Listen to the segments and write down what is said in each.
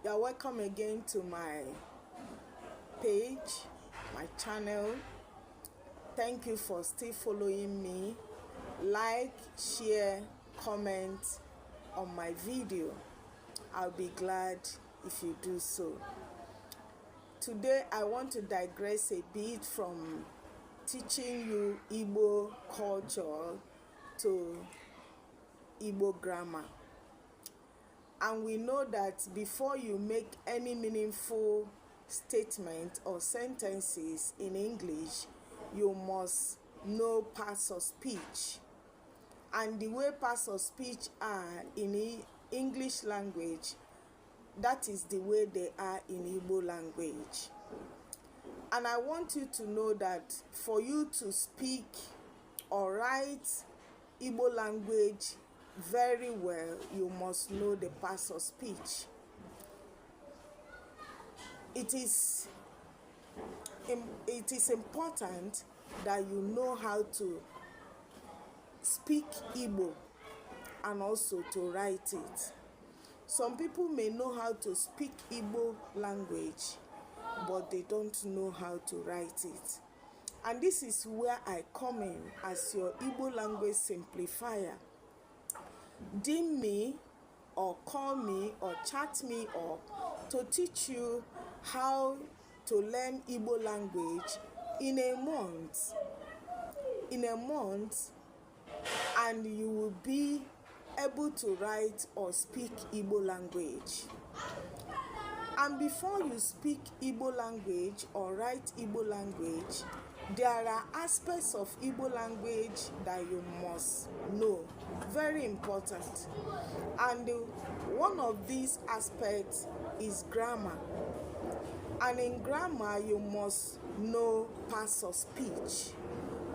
You're welcome again to my page, my channel. Thank you for still following me. Like, share, comment on my video. I'll be glad if you do so. Today I want to digress a bit from teaching you Igbo culture to Igbo grammar. And we know that before you make any meaningful statement or sentences in English, you must know parts of speech. And the way parts of speech are in the English language, that is the way they are in Igbo language. And I want you to know that for you to speak or write Igbo language very well, you must know the parts of speech. It is important that you know how to speak Igbo and also to write it. Some people may know how to speak Igbo language, but they don't know how to write it. And this is where I come in as your Igbo language simplifier. DM me or call me or chat me up to teach you how to learn Igbo language in a month. And you will be able to write or speak Igbo language. And before you speak Igbo language or write Igbo language, there are aspects of Igbo language that you must know. Very important. And one of these aspects is grammar. And in grammar, you must know parts of speech.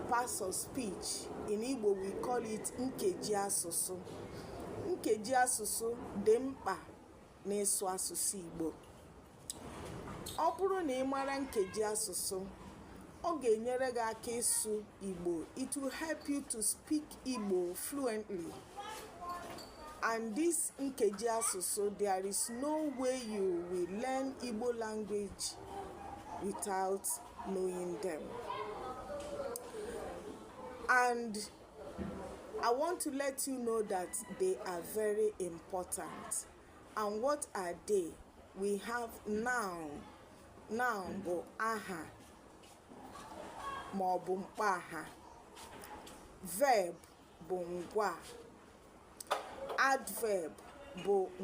Parts of speech. In Igbo, we call it nkeji asụsụ. Nkeji asụsụ dị mkpa n'ịsụ asụsụ Igbo. Ọ bụrụ na ị mara nkeji asụsụ, ọ ga-enyere gị aka ịsụ Igbo. It will help you to speak Igbo fluently. And this nkeji asụsụ, there is no way you will learn Igbo language without knowing them. And I want to let you know that they are very important. And what are they? We have noun. Noun bụ aha ma ọ bụ mkpaha. Verb bụ ngwa. Adverb bụ